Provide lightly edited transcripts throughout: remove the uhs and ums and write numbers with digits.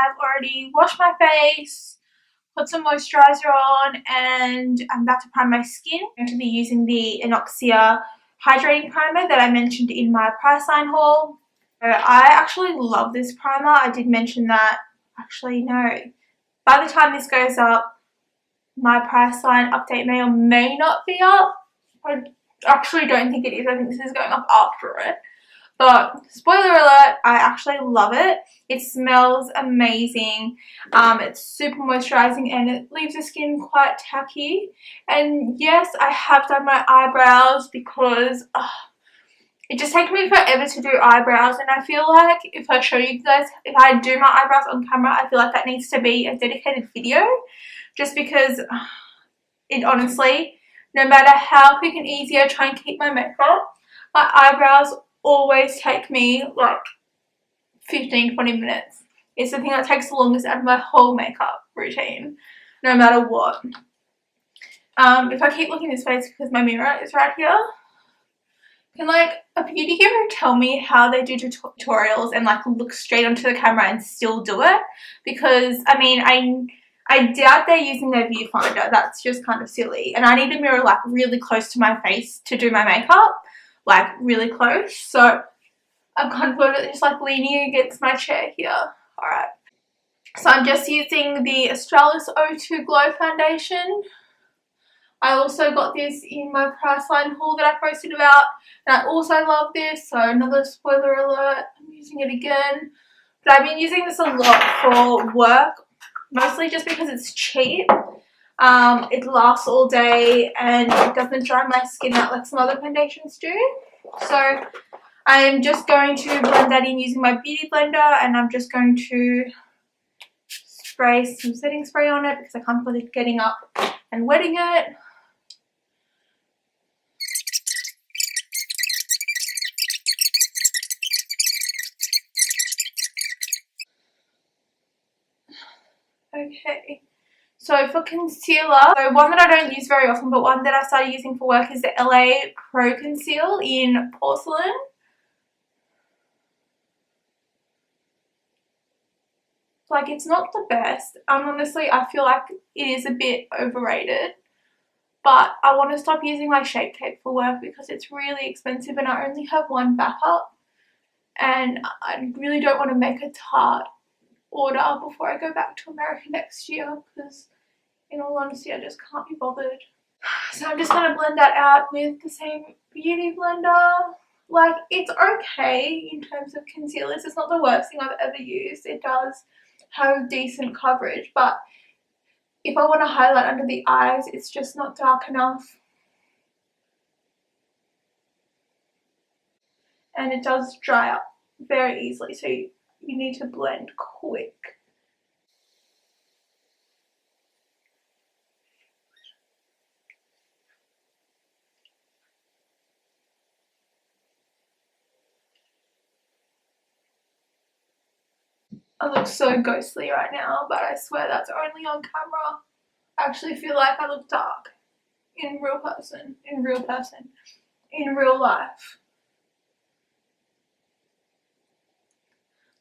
have already washed my face, put some moisturizer on, and I'm about to prime my skin. I'm going to be using the Inoxia Hydrating Primer that I mentioned in my Priceline haul. So I actually love this primer. I did mention that. Actually, no. By the time this goes up, my Priceline update may or may not be up. I actually don't think it is. I think this is going up after it. But spoiler alert, I actually love it. It smells amazing. It's super moisturizing and it leaves the skin quite tacky. And yes, I have done my eyebrows because it just takes me forever to do eyebrows, and I feel like if I show you guys, if I do my eyebrows on camera, I feel like that needs to be a dedicated video, just because it honestly, no matter how quick and easy I try and keep my makeup, my eyebrows always take me like 15-20 minutes. It's the thing that takes the longest out of my whole makeup routine, no matter what. If I keep looking this way, it's because my mirror is right here. Can like a beauty guru tell me how they do tutorials and like look straight onto the camera and still do it? Because I mean, I doubt they're using their viewfinder. That's just kind of silly. And I need a mirror like really close to my face to do my makeup, like really close. So I'm kind of just like leaning against my chair here. Alright. So I'm just using the Australis O2 Glow Foundation. I also got this in my Priceline haul that I posted about, and I also love this, so another spoiler alert, I'm using it again. But I've been using this a lot for work, mostly just because it's cheap. It lasts all day and it doesn't dry my skin out like some other foundations do. So I'm just going to blend that in using my beauty blender, and I'm just going to spray some setting spray on it because I can't bother getting up and wetting it. Okay, so for concealer, so one that I don't use very often but one that I started using for work is the LA Pro Conceal in Porcelain. Like, it's not the best. Honestly, I feel like it is a bit overrated. But I want to stop using my Shape Tape for work because it's really expensive and I only have one backup. And I really don't want to make a Tarte order before I go back to America next year because, in all honesty, I just can't be bothered. So I'm just going to blend that out with the same beauty blender. Like, it's okay in terms of concealers. It's not the worst thing I've ever used. It does have decent coverage, but if I want to highlight under the eyes, it's just not dark enough. And it does dry up very easily, so you need to blend quick. I look so ghostly right now, but I swear that's only on camera. I actually feel like I look dark in real life.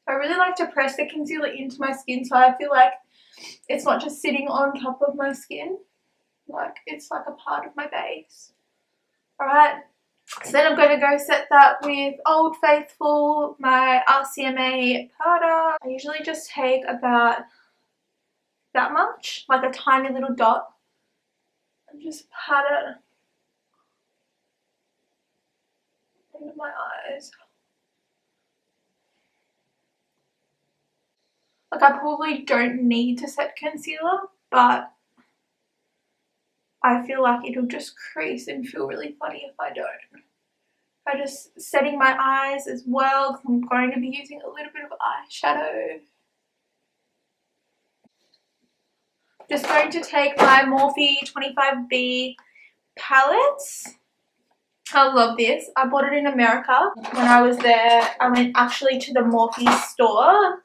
I really like to press the concealer into my skin so I feel like it's not just sitting on top of my skin. Like, it's like a part of my base. Alright, so then I'm going to go set that with Old Faithful, my RCMA powder. I usually just take about that much, like a tiny little dot, and just pat it under my eyes. Like, I probably don't need to set concealer, but I feel like it'll just crease and feel really funny if I don't. I'm just setting my eyes as well because I'm going to be using a little bit of eyeshadow. Just going to take my Morphe 25B palettes. I love this. I bought it in America. When I was there, I went actually to the Morphe store.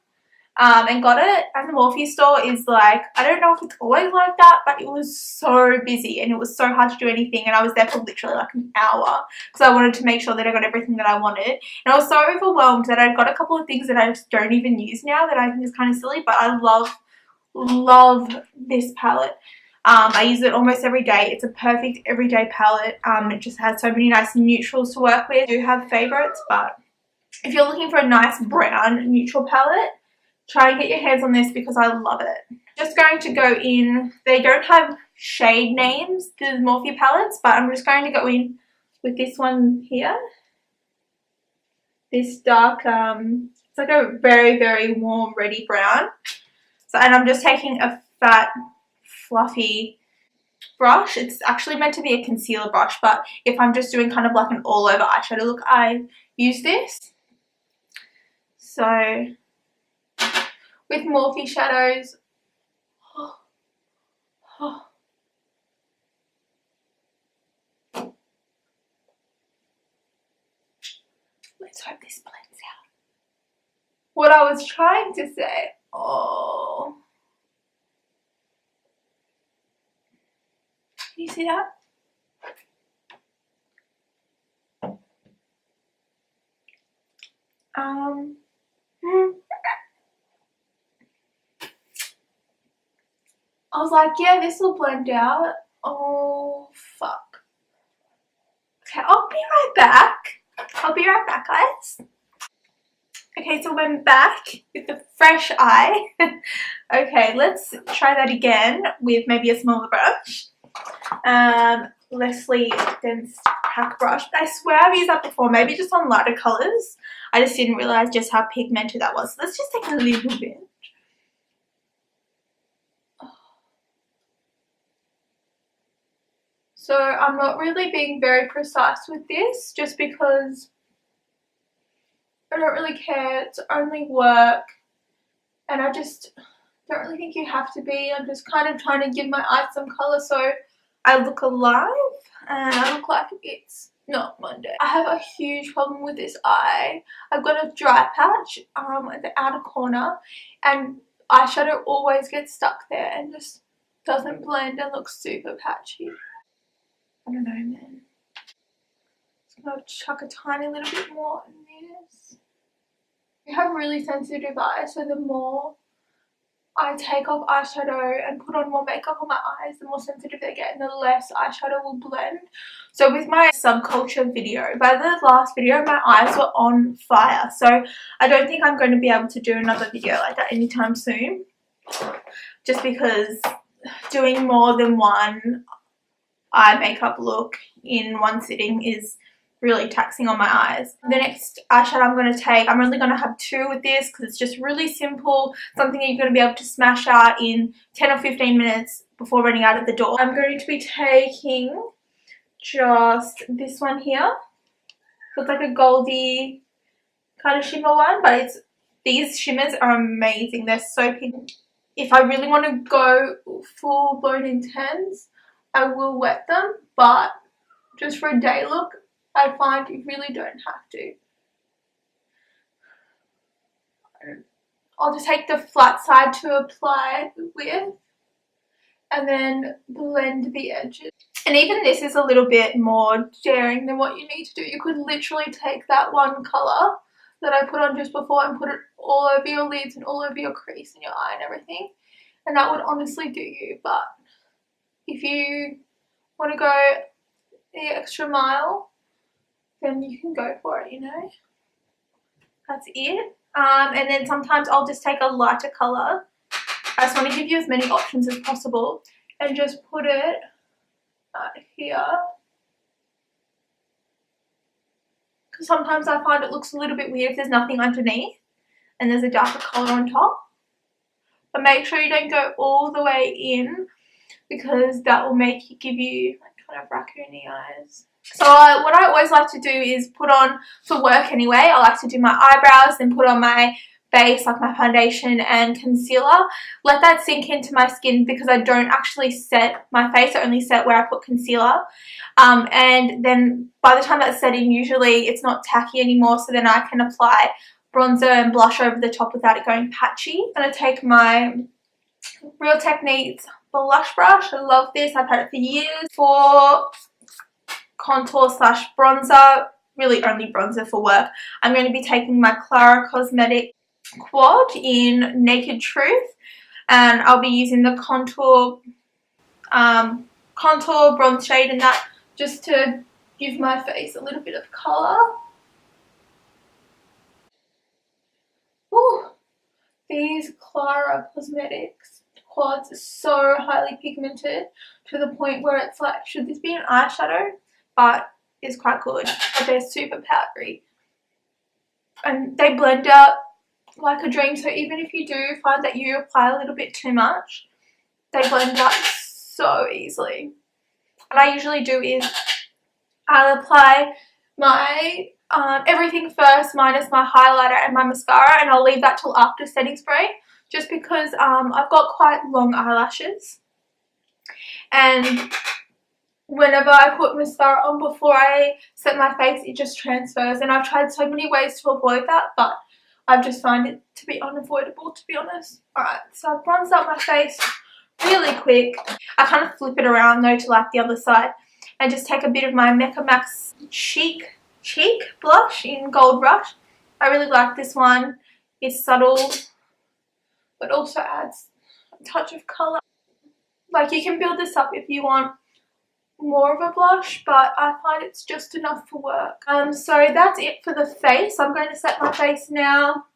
and got it. And the Morphe store is like, I don't know if it's always like that, but it was so busy and it was so hard to do anything, and I was there for literally like an hour because I wanted to make sure that I got everything that I wanted. And I was so overwhelmed that I got a couple of things that I just don't even use now that I think is kind of silly, but I love this palette. I use it almost every day. It's a perfect everyday palette. It just has so many nice neutrals to work with. I do have favorites, but if you're looking for a nice brown neutral palette, try and get your hands on this because I love it. Just going to go in, they don't have shade names, the Morphe palettes, but I'm just going to go in with this one here. This dark, it's like a very, very warm, reddy brown. So, and I'm just taking a fat, fluffy brush. It's actually meant to be a concealer brush, but if I'm just doing kind of like an all over eyeshadow look, I use this. So with Morphe shadows, let's hope this blends out. What I was trying to say, can you see that? I was like, yeah, this will blend out. Oh, fuck. Okay, I'll be right back. I'll be right back, guys. Okay, so we're back with the fresh eye. Okay, let's try that again with maybe a smaller brush. Leslie Dense Pack brush. I swear I've used that before, maybe just on lighter colours. I just didn't realise just how pigmented that was. So let's just take a little bit. So I'm not really being very precise with this just because I don't really care. It's only work and I just don't really think you have to be. I'm just kind of trying to give my eyes some colour so I look alive and I look like it's not Monday. I have a huge problem with this eye. I've got a dry patch at the outer corner and eyeshadow always gets stuck there and just doesn't blend and looks super patchy. I don't know, man. Just gonna chuck a tiny little bit more in this. I have really sensitive eyes, so the more I take off eyeshadow and put on more makeup on my eyes, the more sensitive they get and the less eyeshadow will blend. So with my subculture video, by the last video my eyes were on fire, so I don't think I'm going to be able to do another video like that anytime soon, just because doing more than one eye makeup look in one sitting is really taxing on my eyes. The next eyeshadow I'm going to take, I'm only going to have two with this because it's just really simple, something that you're going to be able to smash out in 10 or 15 minutes before running out of the door. I'm going to be taking just this one here. So it's like a goldy kind of shimmer one, but these shimmers are amazing. They're so pink. If I really want to go full blown intense, I will wet them, but just for a day look, I find you really don't have to. I'll just take the flat side to apply with and then blend the edges. And even this is a little bit more daring than what you need to do. You could literally take that one colour that I put on just before and put it all over your lids and all over your crease and your eye and everything. And that would honestly do you, but if you want to go the extra mile, then you can go for it, you know. That's it. And then sometimes I'll just take a lighter colour. I just want to give you as many options as possible and just put it here. Because sometimes I find it looks a little bit weird if there's nothing underneath and there's a darker colour on top. But make sure you don't go all the way in because that will give you like kind of raccoony eyes. So what I always like to do is put on, for work anyway, I like to do my eyebrows, then put on my base like my foundation and concealer. Let that sink into my skin because I don't actually set my face, I only set where I put concealer. And then by the time that's set in, usually it's not tacky anymore, so then I can apply bronzer and blush over the top without it going patchy. I'm going to take my Real Techniques blush brush. I love this. I've had it for years. For contour slash bronzer, really only bronzer for work, I'm going to be taking my Clara Cosmetic Quad in Naked Truth, and I'll be using the contour bronze shade in that just to give my face a little bit of colour. Ooh, these Clara Cosmetics quads are so highly pigmented to the point where it's like, should this be an eyeshadow? But it's quite good. But they're super powdery. And they blend out like a dream. So even if you do find that you apply a little bit too much, they blend out so easily. What I usually do is I'll apply my everything first minus my highlighter and my mascara, and I'll leave that till after setting spray, just because I've got quite long eyelashes, and whenever I put mascara on before I set my face, it just transfers, and I've tried so many ways to avoid that, but I've just found it to be unavoidable, to be honest. Alright, so I've bronzed up my face really quick. I kind of flip it around though to like the other side, and just take a bit of my Mecca Max Cheek blush in Gold Rush. I really like this one. It's subtle, but also adds a touch of colour. Like, you can build this up if you want more of a blush, but I find it's just enough for work. So that's it for the face. I'm going to set my face now,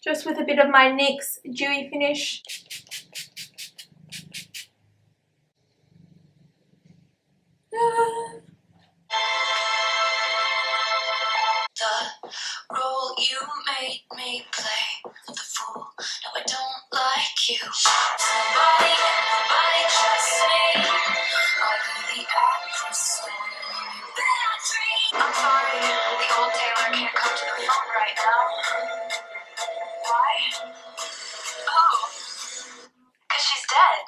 just with a bit of my NYX Dewy Finish. The role you made me play, the fool. No, I don't like you. Nobody trusts me. I'll be the actress in I'm sorry, the old Taylor can't come to the phone right now. Why? Oh, 'cause she's dead.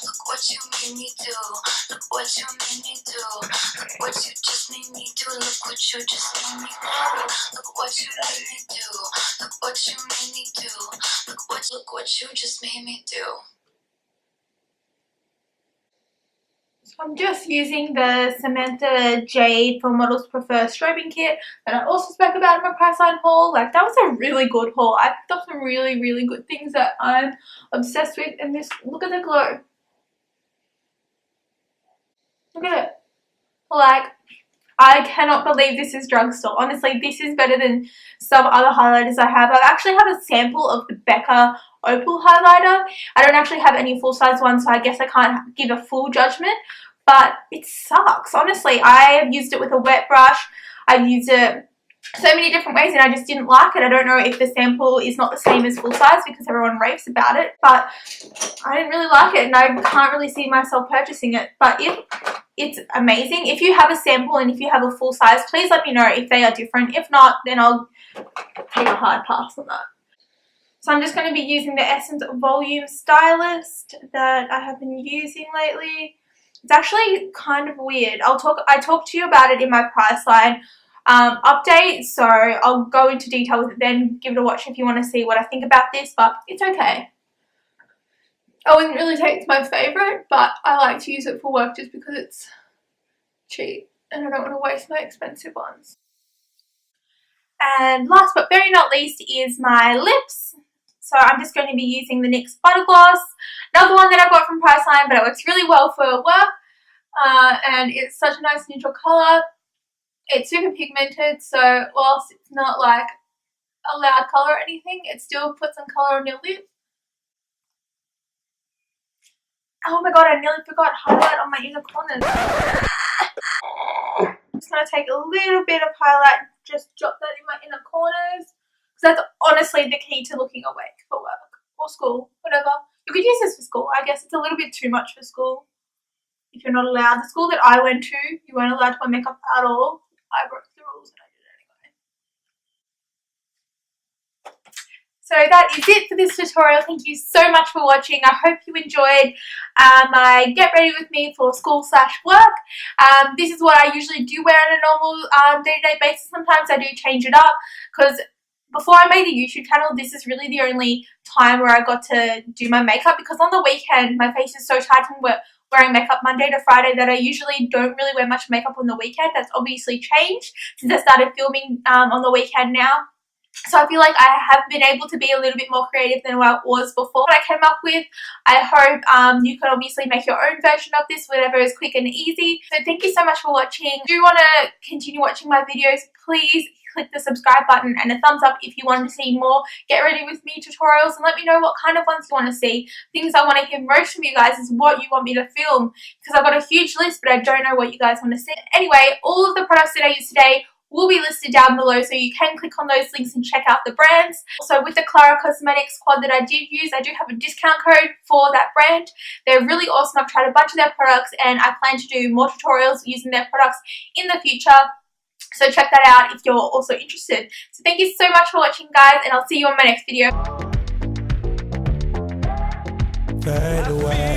Look what you made me do. Look what you made me do. Look what you just made me do. Look what you just made me do. Look what you made me do. Look what you made me do. Look what you just made me do. So I'm just using the Samantha Jade for Models Prefer strobing kit that I also spoke about in my Priceline haul. Like, that was a really good haul. I picked up some really, really good things that I'm obsessed with. And this, look at the glow. Look at it. Like, I cannot believe this is drugstore. Honestly, this is better than some other highlighters I have. I actually have a sample of the Becca Opal highlighter. I don't actually have any full-size ones, so I guess I can't give a full judgment. But it sucks. Honestly, I have used it with a wet brush. I've used it so many different ways, and I just didn't like it. I don't know if the sample is not the same as full-size because everyone raves about it. But I didn't really like it, and I can't really see myself purchasing it. But if it's amazing. If you have a sample and if you have a full size, please let me know if they are different. If not, then I'll take a hard pass on that. So I'm just going to be using the Essence Volume Stylist that I have been using lately. It's actually kind of weird. I talked to you about it in my Priceline update, so I'll go into detail with it then. Give it a watch if you want to see what I think about this, but it's okay. I wouldn't really say it's my favourite, but I like to use it for work just because it's cheap and I don't want to waste my expensive ones. And last but very not least is my lips. So I'm just going to be using the NYX Butter Gloss. Another one that I got from Priceline, but it works really well for work. And it's such a nice neutral colour. It's super pigmented, so whilst it's not like a loud colour or anything, it still puts some colour on your lips. Oh my god, I nearly forgot highlight on my inner corners. I'm just going to take a little bit of highlight and just jot that in my inner corners. Because that's honestly the key to looking awake for work or school, whatever. You could use this for school. I guess it's a little bit too much for school. If you're not allowed. The school that I went to, you weren't allowed to wear makeup at all. I broke the rules and I did it anyway. So that is it for this tutorial. Thank you so much for watching. I hope you enjoyed my get ready with me for school/work. This is what I usually do wear on a normal day-to-day basis. Sometimes I do change it up because before I made the YouTube channel, this is really the only time where I got to do my makeup, because on the weekend my face is so tight from wearing makeup Monday to Friday that I usually don't really wear much makeup on the weekend. That's obviously changed since I started filming on the weekend now. So I feel like I have been able to be a little bit more creative than what I was before. What I came up with, I hope you can obviously make your own version of this, whatever is quick and easy. So thank you so much for watching. If you want to continue watching my videos, please click the subscribe button and a thumbs up if you want to see more get ready with me tutorials, and let me know what kind of ones you want to see. Things I want to hear most from you guys is what you want me to film, because I've got a huge list but I don't know what you guys want to see. Anyway, all of the products that I use today will be listed down below, so you can click on those links and check out the brands. Also, with the Clara Cosmetics quad that I did use, I do have a discount code for that brand. They're really awesome. I've tried a bunch of their products and I plan to do more tutorials using their products in the future. So check that out if you're also interested. So thank you so much for watching, guys, and I'll see you on my next video. Fade away.